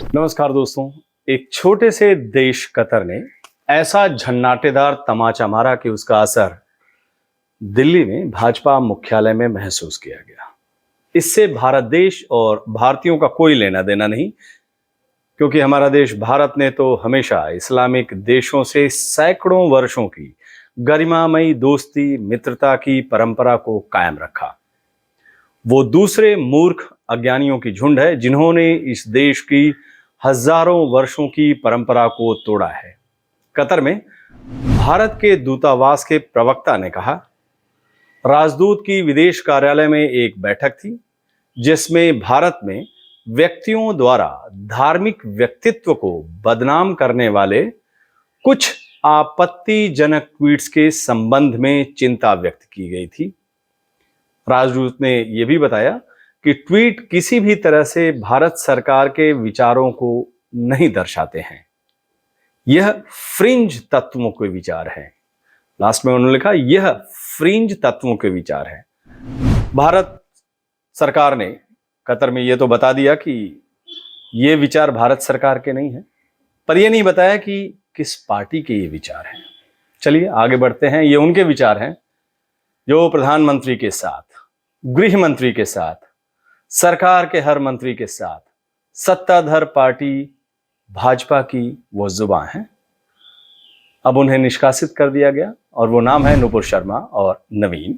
नमस्कार दोस्तों। एक छोटे से देश कतर ने ऐसा झन्नाटेदार तमाचा मारा कि उसका असर दिल्ली में भाजपा मुख्यालय में महसूस किया गया। इससे भारत देश और भारतीयों का कोई लेना देना नहीं, क्योंकि हमारा देश भारत ने तो हमेशा इस्लामिक देशों से सैकड़ों वर्षों की गरिमामयी दोस्ती मित्रता की परंपरा को कायम रखा। वो दूसरे मूर्ख अज्ञानियों की झुंड है जिन्होंने इस देश की हजारों वर्षों की परंपरा को तोड़ा है। कतर में भारत के दूतावास के प्रवक्ता ने कहा, राजदूत की विदेश कार्यालय में एक बैठक थी जिसमें भारत में व्यक्तियों द्वारा धार्मिक व्यक्तित्व को बदनाम करने वाले कुछ आपत्तिजनक ट्वीट्स के संबंध में चिंता व्यक्त की गई थी। राजदूत ने यह भी बताया कि ट्वीट किसी भी तरह से भारत सरकार के विचारों को नहीं दर्शाते हैं। यह फ्रिंज तत्वों के विचार हैं। लास्ट में उन्होंने लिखा, यह फ्रिंज तत्वों के विचार हैं। भारत सरकार ने कतर में यह तो बता दिया कि यह विचार भारत सरकार के नहीं है, पर यह नहीं बताया कि किस पार्टी के ये विचार हैं। चलिए आगे बढ़ते हैं। ये उनके विचार हैं जो प्रधानमंत्री के साथ, गृह मंत्री के साथ, सरकार के हर मंत्री के साथ सत्ताधार पार्टी भाजपा की वो जुबान है। अब उन्हें निष्कासित कर दिया गया और वो नाम है नुपुर शर्मा और नवीन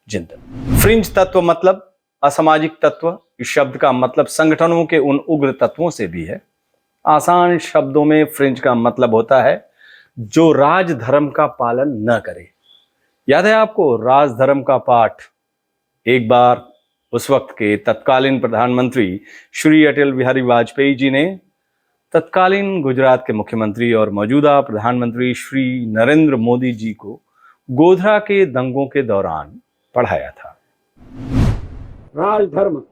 जिंदल। फ्रिंज तत्व मतलब असामाजिक तत्व। इस शब्द का मतलब संगठनों के उन उग्र तत्वों से भी है। आसान शब्दों में फ्रिंज का मतलब होता है जो राजधर्म का पालन न करे। याद है आपको राजधर्म का पाठ? एक बार उस वक्त के तत्कालीन प्रधानमंत्री श्री अटल बिहारी वाजपेयी जी ने तत्कालीन गुजरात के मुख्यमंत्री और मौजूदा प्रधानमंत्री श्री नरेंद्र मोदी जी को गोधरा के दंगों के दौरान पढ़ाया था। राजधर्म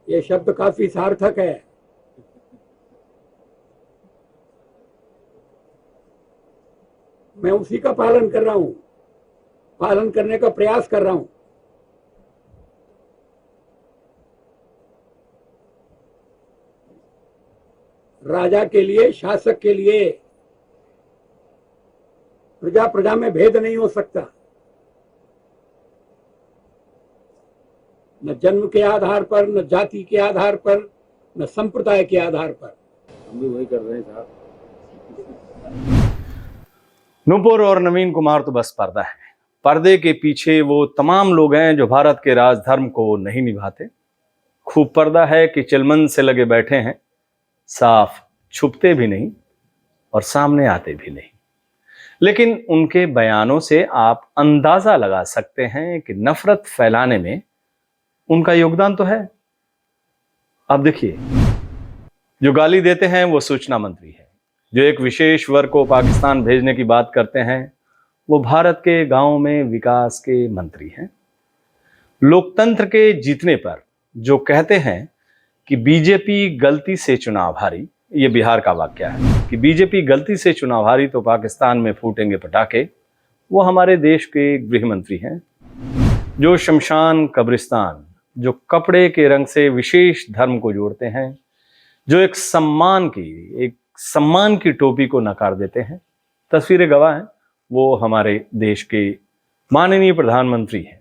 ये शब्द काफी सार्थक है। मैं उसी का पालन कर रहा हूं, पालन करने का प्रयास कर रहा हूं। राजा के लिए, शासक के लिए प्रजा प्रजा में भेद नहीं हो सकता। न जन्म के आधार पर, न जाति के आधार पर, न संप्रदाय के आधार पर। हम भी वही कर रहे हैं साहब। नुपुर और नवीन कुमार तो बस पर्दा है। पर्दे के पीछे वो तमाम लोग हैं जो भारत के राजधर्म को नहीं निभाते। खूब पर्दा है कि चिलमन से लगे बैठे हैं, साफ छुपते भी नहीं और सामने आते भी नहीं। लेकिन उनके बयानों से आप अंदाजा लगा सकते हैं कि नफरत फैलाने में उनका योगदान तो है। अब देखिए, जो गाली देते हैं वो सूचना मंत्री है। जो एक विशेष वर्ग को पाकिस्तान भेजने की बात करते हैं वो भारत के गांव में विकास के मंत्री हैं। लोकतंत्र के जीतने पर जो कहते हैं कि बीजेपी गलती से चुनाव हारी, ये बिहार का वाक्य है कि बीजेपी गलती से चुनाव हारी तो पाकिस्तान में फूटेंगे पटाखे, वो हमारे देश के गृह मंत्री हैं। जो शमशान कब्रिस्तान, जो कपड़े के रंग से विशेष धर्म को जोड़ते हैं, जो एक सम्मान की टोपी को नकार देते हैं, तस्वीरें गवाह हैं, वो हमारे देश के माननीय प्रधानमंत्री हैं।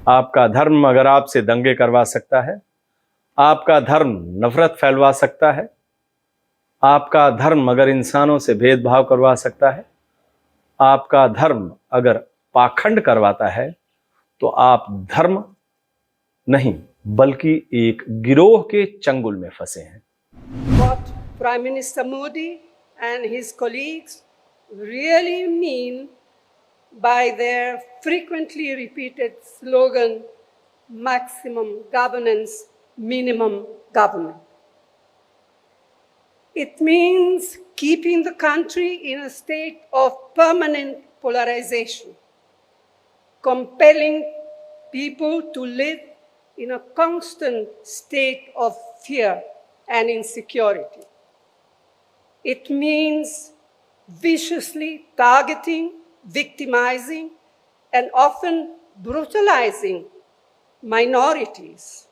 आपका धर्म अगर आपसे दंगे करवा सकता है, आपका धर्म नफरत फैलवा सकता है, आपका धर्म अगर इंसानों से भेदभाव करवा सकता है, आपका धर्म अगर पाखंड करवाता है, तो आप धर्म नहीं बल्कि एक गिरोह के चंगुल में फंसे हैं। What Prime Minister Modi and his colleagues really mean by their frequently repeated slogan, maximum governance, minimum government. It means keeping the country in a state of permanent polarization, compelling people to live in a constant state of fear and insecurity. It means viciously targeting, victimizing, and often brutalizing minorities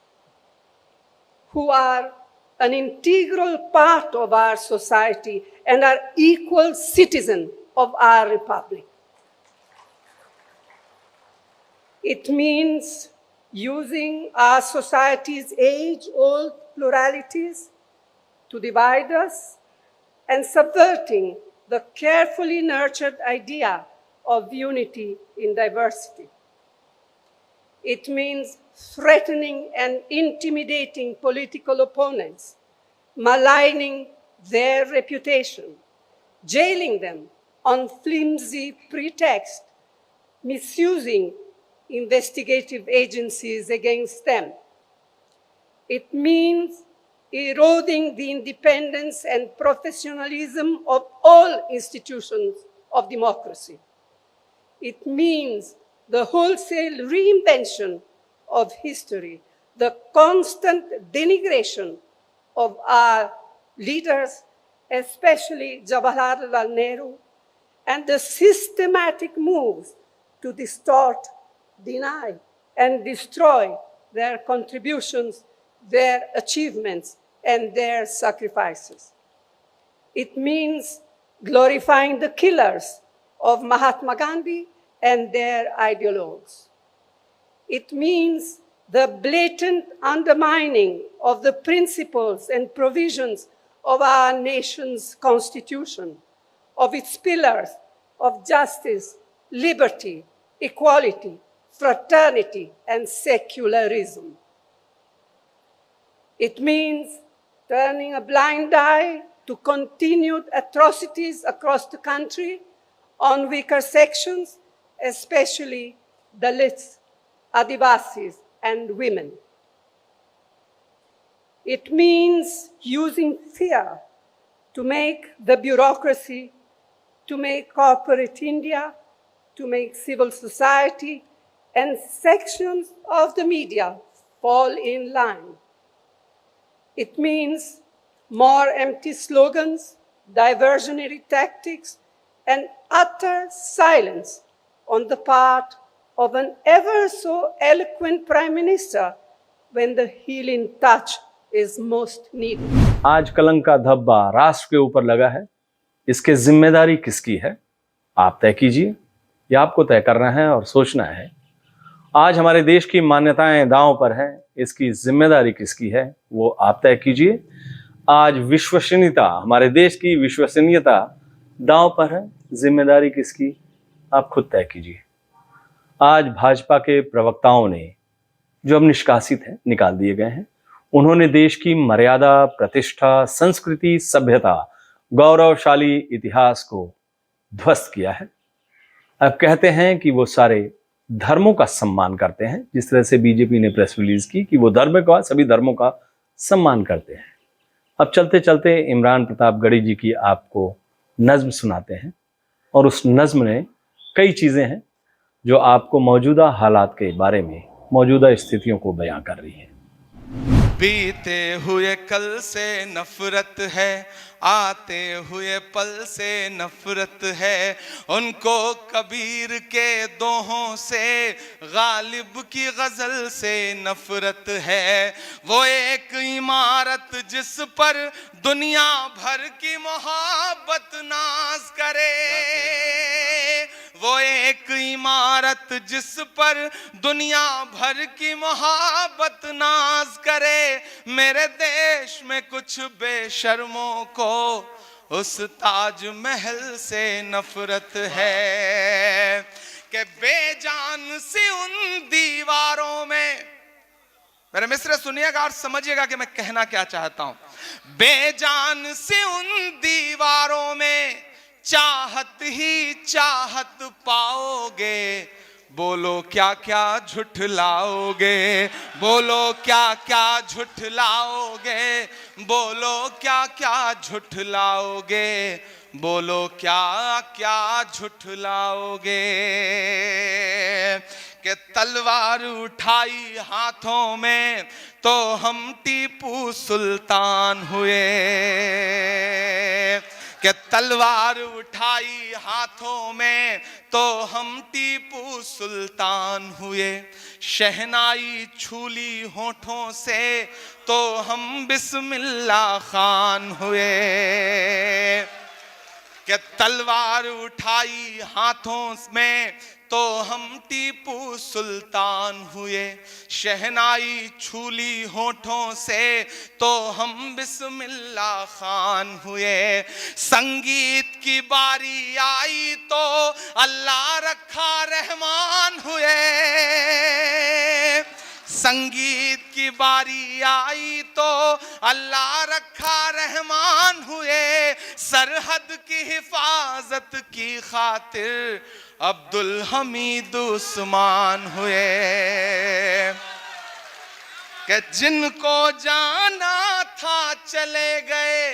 who are an integral part of our society and are equal citizens of our republic. It means using our society's age-old pluralities to divide us and subverting the carefully nurtured idea of unity in diversity. It means threatening and intimidating political opponents, maligning their reputation, jailing them on flimsy pretext, misusing investigative agencies against them. It means eroding the independence and professionalism of all institutions of democracy. It means the wholesale reinvention of history, the constant denigration of our leaders, especially Jawaharlal Nehru, and the systematic moves to distort, deny, and destroy their contributions, their achievements, and their sacrifices. It means glorifying the killers of Mahatma Gandhi and their ideologues. It means the blatant undermining of the principles and provisions of our nation's constitution, of its pillars of justice, liberty, equality, fraternity, and secularism. It means turning a blind eye to continued atrocities across the country on weaker sections, especially Dalits, Adivasis, and women. It means using fear to make the bureaucracy, to make corporate India, to make civil society and sections of the media fall in line. It means more empty slogans, diversionary tactics, and utter silence on the part of an ever so eloquent Prime Minister when the healing touch is most needed. आज कलंक का धब्बा राष्ट्र के ऊपर लगा है, इसकी जिम्मेदारी किसकी है? आप तय कीजिए, या आपको तय करना है और सोचना है। आज हमारे देश की मान्यताएं दांव पर हैं, इसकी जिम्मेदारी किसकी है वो आप तय कीजिए। आज विश्वसनीयता, हमारे देश की विश्वसनीयता दांव पर है, जिम्मेदारी किसकी आप खुद तय कीजिए। आज भाजपा के प्रवक्ताओं ने, जो अब निष्कासित हैं, निकाल दिए गए हैं, उन्होंने देश की मर्यादा, प्रतिष्ठा, संस्कृति, सभ्यता, गौरवशाली इतिहास को ध्वस्त किया है। अब कहते हैं कि वो सारे धर्मों का सम्मान करते हैं, जिस तरह से बीजेपी ने प्रेस रिलीज की कि वो धर्म का, सभी धर्मों का सम्मान करते हैं। अब चलते चलते इमरान प्रतापगढ़ी जी की आपको नज्म सुनाते हैं, और उस नज्म में कई चीज़ें हैं जो आपको मौजूदा हालात के बारे में, मौजूदा स्थितियों को बयां कर रही हैं। बीते हुए कल से नफरत है, आते हुए पल से नफरत है। उनको कबीर के दोहों से, गालिब की गजल से नफरत है। वो एक इमारत जिस पर दुनिया भर की मोहब्बत नाज करे, वो एक इमारत जिस पर दुनिया भर की मोहब्बत नाज करे। मेरे देश में कुछ बेशर्मों को उस ताजमहल से नफरत है कि बेजान सी उन दीवारों में। मेरे मिस्र सुनिएगा और समझिएगा कि मैं कहना क्या चाहता हूं। बेजान सी उन दीवारों में चाहत ही चाहत पाओगे, बोलो क्या क्या झुठलाओगे, बोलो क्या क्या झुठलाओगे, बोलो क्या क्या झुठलाओगे, बोलो क्या क्या झुठलाओगे। कि तलवार उठाई हाथों में तो हम टीपू सुल्तान हुए, कि तलवार उठाई हाथों में तो हम टीपू सुल्तान हुए। शहनाई छूली होठों से तो हम बिस्मिल्लाह खान हुए, कि तलवार उठाई हाथों में तो हम टीपू सुल्तान हुए। शहनाई छूली होठों से तो हम बिस्मिल्लाह खान हुए। संगीत की बारी आई तो अल्लाह रखा रहमान हुए, संगीत की बारी आई तो अल्लाह रखा रहमान हुए। सरहद की हिफाजत की खातिर अब्दुल हमीद उस्मान हुए, कि जिनको जाना था चले गए,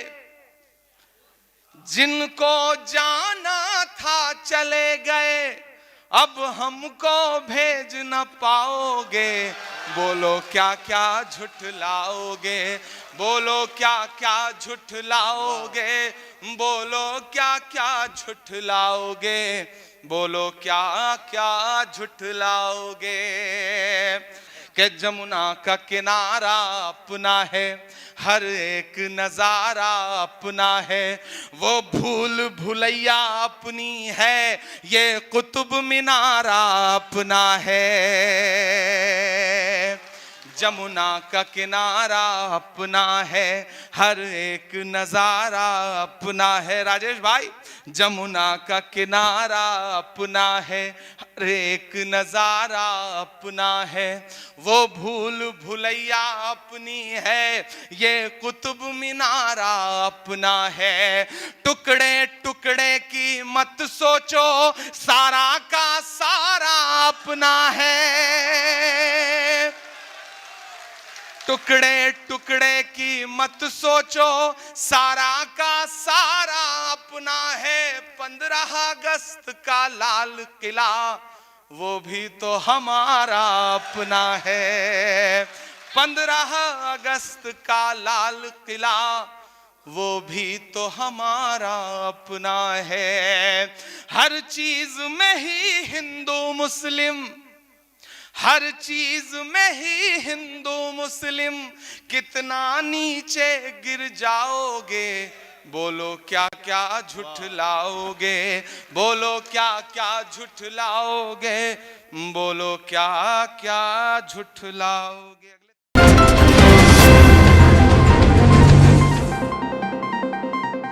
जिनको जाना था चले गए, अब हमको भेज न पाओगे, बोलो क्या क्या झुठलाओगे, बोलो क्या क्या झुठलाओगे, बोलो क्या क्या झुठलाओगे, बोलो क्या क्या झुठलाओगे। कि जमुना का किनारा अपना है, हर एक नजारा अपना है, वो भूल भुलैया अपनी है, ये कुतुब मीनारा अपना है। जमुना का किनारा अपना है, हर एक नजारा अपना है। राजेश भाई, जमुना का किनारा अपना है, हर एक नजारा अपना है, वो भूल भुलैया अपनी है, ये कुतुब मीनारा अपना है। टुकड़े टुकड़े की मत सोचो, सारा का सारा अपना है। टुकड़े टुकड़े की मत सोचो, सारा का सारा अपना है। 15 अगस्त का लाल किला वो भी तो हमारा अपना है। 15 अगस्त का लाल किला वो भी तो हमारा अपना है। हर चीज में ही हिंदू मुस्लिम, हर चीज में ही हिंदू मुस्लिम, कितना नीचे गिर जाओगे, बोलो क्या क्या झुठलाओगे, बोलो क्या क्या झुठलाओगे, बोलो क्या क्या झुठलाओगे।